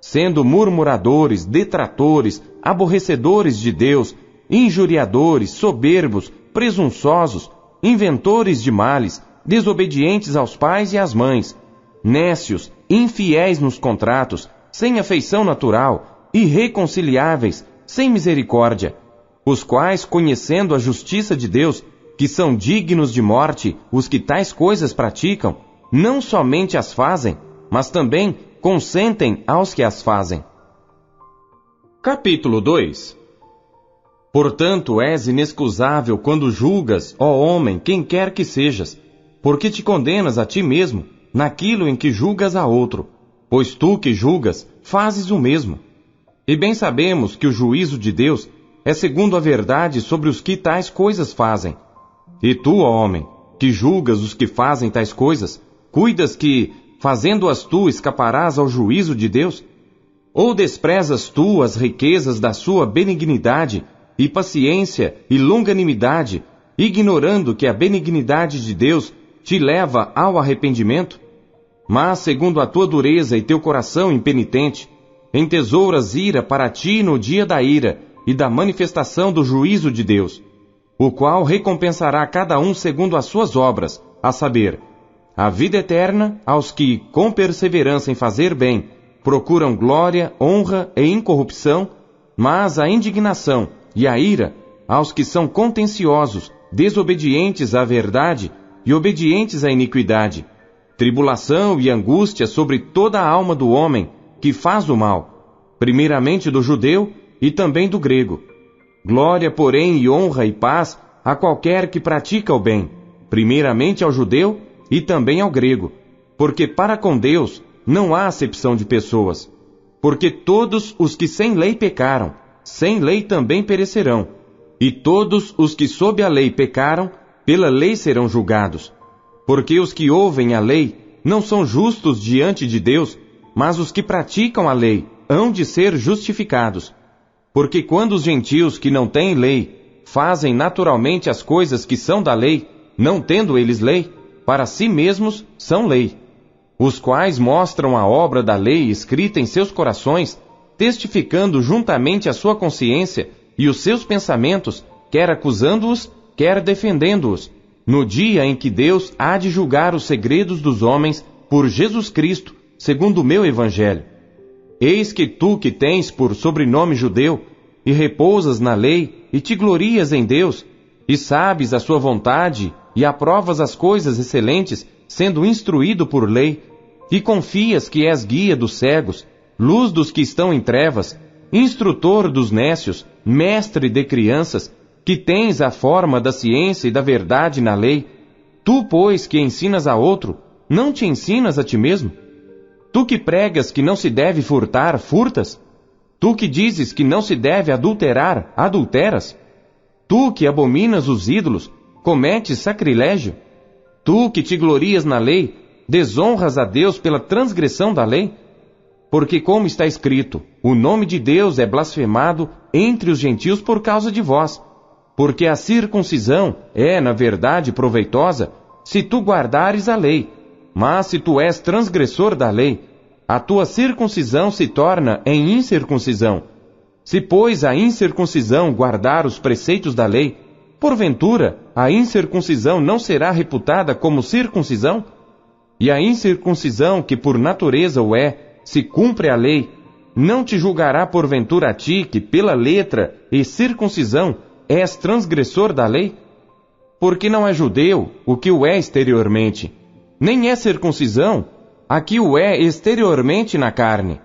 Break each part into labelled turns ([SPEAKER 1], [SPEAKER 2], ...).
[SPEAKER 1] sendo murmuradores, detratores, aborrecedores de Deus, injuriadores, soberbos, presunçosos, inventores de males, desobedientes aos pais e às mães, nécios, infiéis nos contratos, sem afeição natural, irreconciliáveis, sem misericórdia, os quais, conhecendo a justiça de Deus, que são dignos de morte os que tais coisas praticam, não somente as fazem, mas também consentem aos que as fazem. Capítulo 2. Portanto, és inexcusável quando julgas, ó homem, quem quer que sejas, porque te condenas a ti mesmo naquilo em que julgas a outro, pois tu que julgas, fazes o mesmo. E bem sabemos que o juízo de Deus é segundo a verdade sobre os que tais coisas fazem. E tu, ó homem, que julgas os que fazem tais coisas, cuidas que, fazendo-as tu, escaparás ao juízo de Deus? Ou desprezas tu as riquezas da sua benignidade, e paciência e longanimidade, ignorando que a benignidade de Deus te leva ao arrependimento? Mas, segundo a tua dureza e teu coração impenitente, entesouras ira para ti no dia da ira e da manifestação do juízo de Deus, o qual recompensará cada um segundo as suas obras, a saber, a vida eterna aos que, com perseverança em fazer bem, procuram glória, honra e incorrupção, mas a indignação e a ira aos que são contenciosos, desobedientes à verdade e obedientes à iniquidade, tribulação e angústia sobre toda a alma do homem que faz o mal, primeiramente do judeu e também do grego. Glória, porém, e honra e paz a qualquer que pratica o bem, primeiramente ao judeu e também ao grego, porque para com Deus não há acepção de pessoas, porque todos os que sem lei pecaram, sem lei também perecerão, e todos os que sob a lei pecaram, pela lei serão julgados. Porque os que ouvem a lei não são justos diante de Deus, mas os que praticam a lei hão de ser justificados. Porque quando os gentios que não têm lei fazem naturalmente as coisas que são da lei, não tendo eles lei, para si mesmos são lei, os quais mostram a obra da lei escrita em seus corações, testificando juntamente a sua consciência e os seus pensamentos, quer acusando-os, quer defendendo-os, no dia em que Deus há de julgar os segredos dos homens por Jesus Cristo, segundo o meu evangelho. Eis que tu que tens por sobrenome judeu, e repousas na lei, e te glorias em Deus, e sabes a sua vontade, e aprovas as coisas excelentes, sendo instruído por lei, e confias que és guia dos cegos, luz dos que estão em trevas, instrutor dos nécios, mestre de crianças, que tens a forma da ciência e da verdade na lei, tu, pois, que ensinas a outro, não te ensinas a ti mesmo? Tu que pregas que não se deve furtar, furtas? Tu que dizes que não se deve adulterar, adulteras? Tu que abominas os ídolos, cometes sacrilégio? Tu que te glorias na lei, desonras a Deus pela transgressão da lei? Porque como está escrito, o nome de Deus é blasfemado entre os gentios por causa de vós. Porque a circuncisão é, na verdade, proveitosa, se tu guardares a lei. Mas se tu és transgressor da lei, a tua circuncisão se torna em incircuncisão. Se, pois, a incircuncisão guardar os preceitos da lei, porventura a incircuncisão não será reputada como circuncisão? E a incircuncisão, que por natureza o é, se cumpre a lei, não te julgará porventura a ti, que pela letra e circuncisão és transgressor da lei? Porque não é judeu o que o é exteriormente, nem é circuncisão a que o é exteriormente na carne,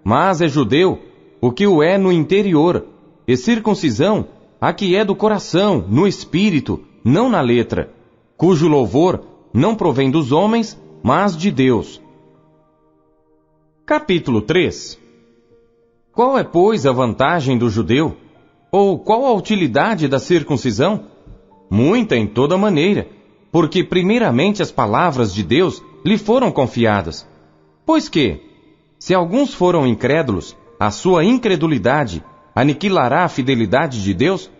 [SPEAKER 1] mas é judeu o que o é no interior, e circuncisão a que é do coração, no espírito, não na letra, cujo louvor não provém dos homens, mas de Deus. Capítulo 3. Qual é, pois, a vantagem do judeu? Ou qual a utilidade da circuncisão? Muita em toda maneira, porque primeiramente as palavras de Deus lhe foram confiadas. Pois que, se alguns foram incrédulos, a sua incredulidade aniquilará a fidelidade de Deus?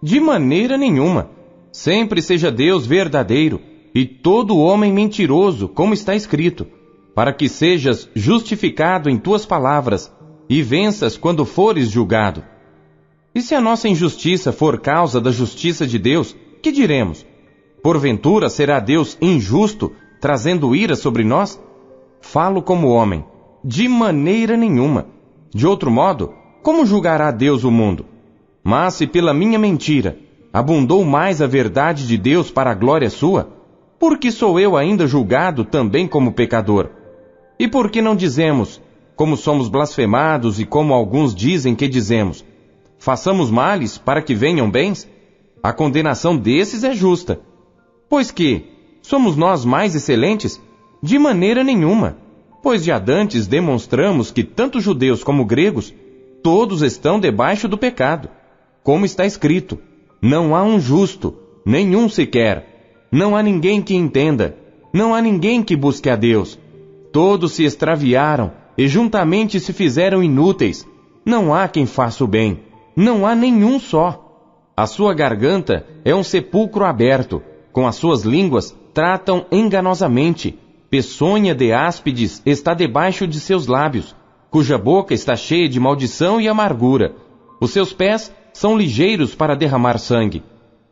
[SPEAKER 1] De maneira nenhuma. Sempre seja Deus verdadeiro, e todo homem mentiroso, como está escrito, para que sejas justificado em tuas palavras, e venças quando fores julgado. E se a nossa injustiça for causa da justiça de Deus, que diremos? Porventura será Deus injusto, trazendo ira sobre nós? Falo como homem, de maneira nenhuma. De outro modo, como julgará Deus o mundo? Mas se pela minha mentira abundou mais a verdade de Deus para a glória sua, por que sou eu ainda julgado também como pecador? E por que não dizemos, como somos blasfemados e como alguns dizem que dizemos, façamos males para que venham bens? A condenação desses é justa. Pois que, somos nós mais excelentes? De maneira nenhuma, pois já dantes demonstramos que tanto judeus como gregos, todos estão debaixo do pecado. Como está escrito, não há um justo, nenhum sequer. Não há ninguém que entenda, não há ninguém que busque a Deus. Todos se extraviaram e juntamente se fizeram inúteis. Não há quem faça o bem, não há nenhum só. A sua garganta é um sepulcro aberto, com as suas línguas tratam enganosamente. Peçonha de áspides está debaixo de seus lábios, cuja boca está cheia de maldição e amargura. Os seus pés são ligeiros para derramar sangue.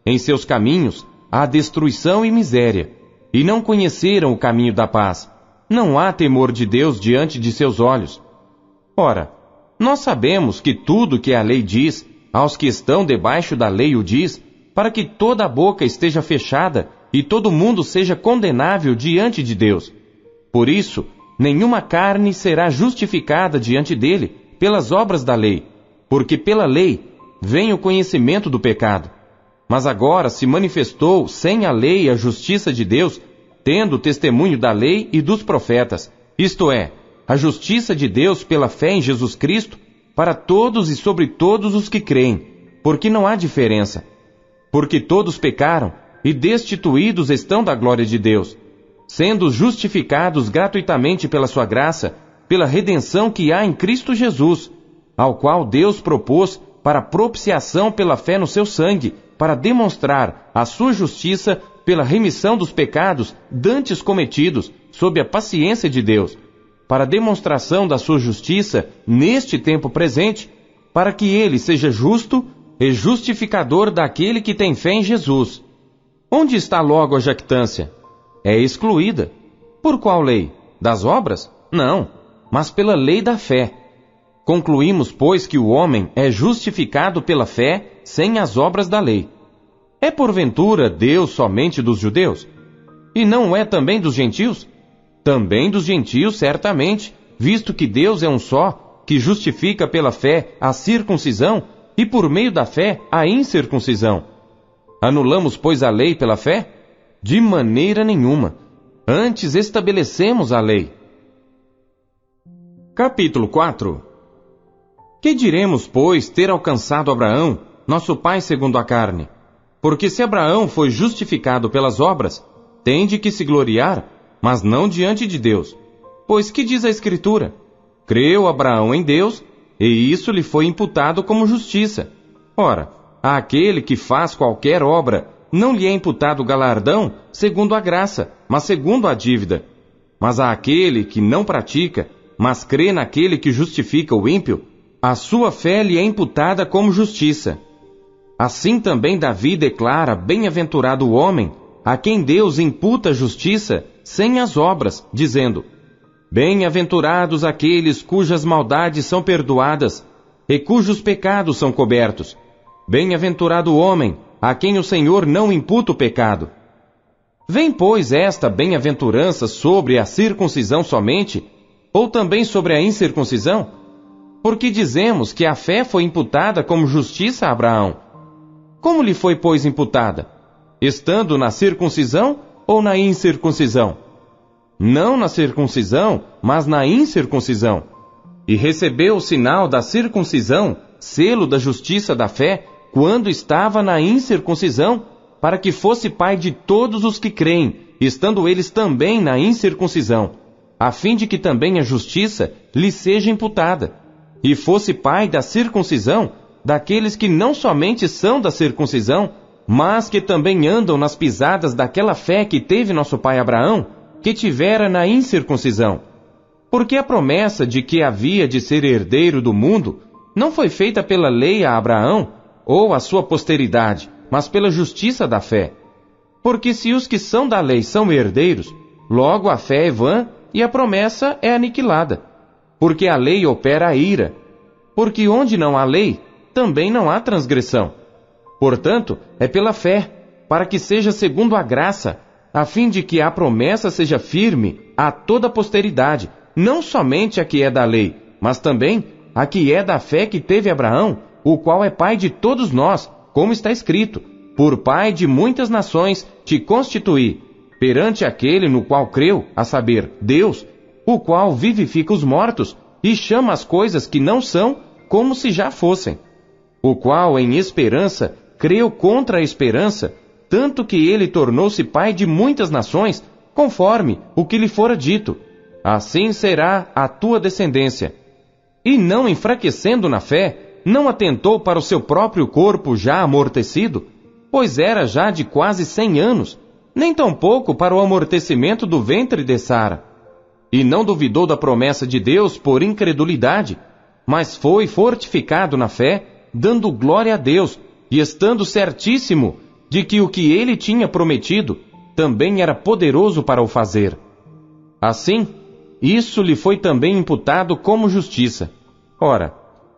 [SPEAKER 1] Em seus caminhos há destruição e miséria, e não conheceram o caminho da paz. Não há temor de Deus diante de seus olhos. Ora, nós sabemos que tudo que a lei diz, aos que estão debaixo da lei o diz, para que toda a boca esteja fechada e todo mundo seja condenável diante de Deus. Por isso, nenhuma carne será justificada diante dele pelas obras da lei, porque pela lei vem o conhecimento do pecado. Mas agora se manifestou sem a lei a justiça de Deus, tendo o testemunho da lei e dos profetas, isto é, a justiça de Deus pela fé em Jesus Cristo, para todos e sobre todos os que creem, porque não há diferença. Porque todos pecaram e destituídos estão da glória de Deus, sendo justificados gratuitamente pela sua graça, pela redenção que há em Cristo Jesus, ao qual Deus propôs para propiciação pela fé no seu sangue, para demonstrar a sua justiça pela remissão dos pecados dantes cometidos, sob a paciência de Deus, para demonstração da sua justiça neste tempo presente, para que ele seja justo e justificador daquele que tem fé em Jesus. Onde está logo a jactância? É excluída. Por qual lei? Das obras? Não, mas pela lei da fé. Concluímos, pois, que o homem é justificado pela fé sem as obras da lei. É porventura Deus somente dos judeus? E não é também dos gentios? Também dos gentios, certamente, visto que Deus é um só, que justifica pela fé a circuncisão e por meio da fé a incircuncisão. Anulamos, pois, a lei pela fé? De maneira nenhuma. Antes estabelecemos a lei. Capítulo 4. Que diremos, pois, ter alcançado Abraão, nosso pai segundo a carne? Porque se Abraão foi justificado pelas obras, tem de que se gloriar, mas não diante de Deus. Pois que diz a Escritura? Creu Abraão em Deus, e isso lhe foi imputado como justiça. Ora, àquele que faz qualquer obra, não lhe é imputado galardão segundo a graça, mas segundo a dívida. Mas àquele que não pratica, mas crê naquele que justifica o ímpio, a sua fé lhe é imputada como justiça. Assim também Davi declara, bem-aventurado o homem, a quem Deus imputa justiça sem as obras, dizendo, bem-aventurados aqueles cujas maldades são perdoadas e cujos pecados são cobertos. Bem-aventurado o homem, a quem o Senhor não imputa o pecado. Vem, pois, esta bem-aventurança sobre a circuncisão somente, ou também sobre a incircuncisão? Porque dizemos que a fé foi imputada como justiça a Abraão. Como lhe foi, pois, imputada? Estando na circuncisão ou na incircuncisão? Não na circuncisão, mas na incircuncisão. E recebeu o sinal da circuncisão, selo da justiça da fé, quando estava na incircuncisão, para que fosse pai de todos os que creem, estando eles também na incircuncisão, a fim de que também a justiça lhe seja imputada, e fosse pai da circuncisão, daqueles que não somente são da circuncisão, mas que também andam nas pisadas daquela fé que teve nosso pai Abraão, que tivera na incircuncisão. Porque a promessa de que havia de ser herdeiro do mundo não foi feita pela lei a Abraão ou a sua posteridade, mas pela justiça da fé. Porque se os que são da lei são herdeiros, logo a fé é vã e a promessa é aniquilada. Porque a lei opera a ira. Porque onde não há lei, também não há transgressão. Portanto, é pela fé, para que seja segundo a graça, a fim de que a promessa seja firme a toda a posteridade, não somente a que é da lei, mas também a que é da fé que teve Abraão, o qual é pai de todos nós, como está escrito: por pai de muitas nações te constituí, perante aquele no qual creu, a saber, Deus, o qual vivifica os mortos e chama as coisas que não são como se já fossem. O qual, em esperança, creu contra a esperança, tanto que ele tornou-se pai de muitas nações, conforme o que lhe fora dito: assim será a tua descendência. E não enfraquecendo na fé, não atentou para o seu próprio corpo já amortecido, pois era já de quase 100 anos, nem tampouco para o amortecimento do ventre de Sara. E não duvidou da promessa de Deus por incredulidade, mas foi fortificado na fé, dando glória a Deus, e estando certíssimo de que o que ele tinha prometido também era poderoso para o fazer. Assim, isso lhe foi também imputado como justiça. Ora,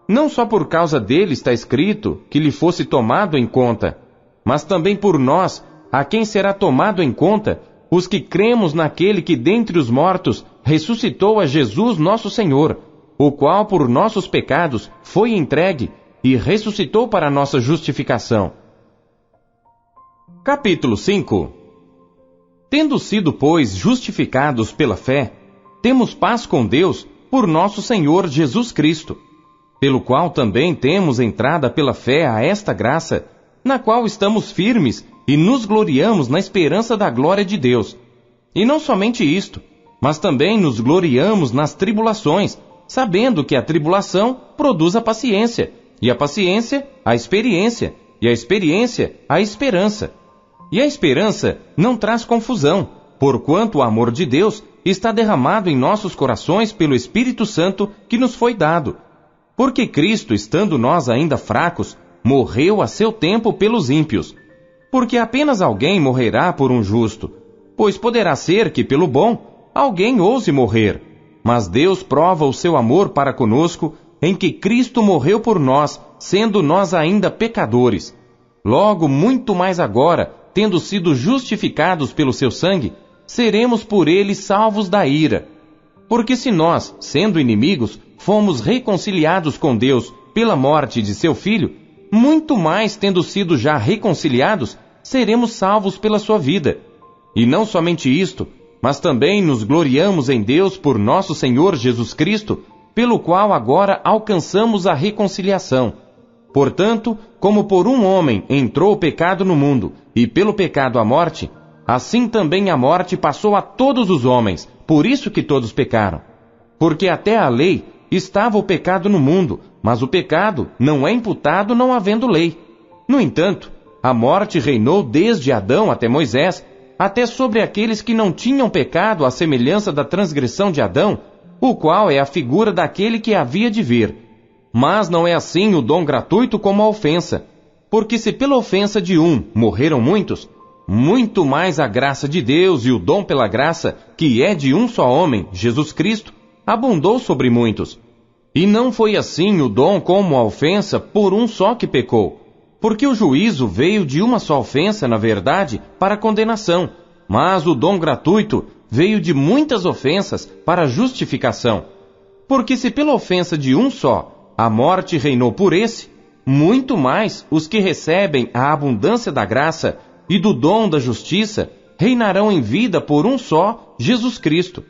[SPEAKER 1] não só por causa dele está escrito que lhe fosse tomado em conta, mas também por nós, a quem será tomado em conta, os que cremos naquele que dentre os mortos ressuscitou a Jesus nosso Senhor, o qual por nossos pecados foi entregue e ressuscitou para a nossa justificação. Capítulo 5. Tendo sido, pois, justificados pela fé, temos paz com Deus por nosso Senhor Jesus Cristo, pelo qual também temos entrada pela fé a esta graça, na qual estamos firmes e nos gloriamos na esperança da glória de Deus. E não somente isto, mas também nos gloriamos nas tribulações, sabendo que a tribulação produz a paciência, e a paciência, a experiência, e a experiência, a esperança. E a esperança não traz confusão, porquanto o amor de Deus está derramado em nossos corações pelo Espírito Santo que nos foi dado. Porque Cristo, estando nós ainda fracos, morreu a seu tempo pelos ímpios. Porque apenas alguém morrerá por um justo, pois poderá ser que pelo bom alguém ouse morrer. Mas Deus prova o seu amor para conosco, em que Cristo morreu por nós, sendo nós ainda pecadores. Logo, muito mais agora, tendo sido justificados pelo seu sangue, seremos por ele salvos da ira. Porque se nós, sendo inimigos, fomos reconciliados com Deus pela morte de seu Filho, muito mais tendo sido já reconciliados, seremos salvos pela sua vida. E não somente isto, mas também nos gloriamos em Deus por nosso Senhor Jesus Cristo, pelo qual agora alcançamos a reconciliação. Portanto, como por um homem entrou o pecado no mundo, e pelo pecado a morte, assim também a morte passou a todos os homens, por isso que todos pecaram. Porque até a lei estava o pecado no mundo, mas o pecado não é imputado não havendo lei. No entanto, a morte reinou desde Adão até Moisés, até sobre aqueles que não tinham pecado à semelhança da transgressão de Adão, o qual é a figura daquele que havia de vir. Mas não é assim o dom gratuito como a ofensa. Porque se pela ofensa de um morreram muitos, muito mais a graça de Deus e o dom pela graça, que é de um só homem, Jesus Cristo, abundou sobre muitos. E não foi assim o dom como a ofensa por um só que pecou. Porque o juízo veio de uma só ofensa, na verdade, para condenação, mas o dom gratuito veio de muitas ofensas para justificação. Porque se pela ofensa de um só a morte reinou por esse, muito mais os que recebem a abundância da graça e do dom da justiça reinarão em vida por um só, Jesus Cristo.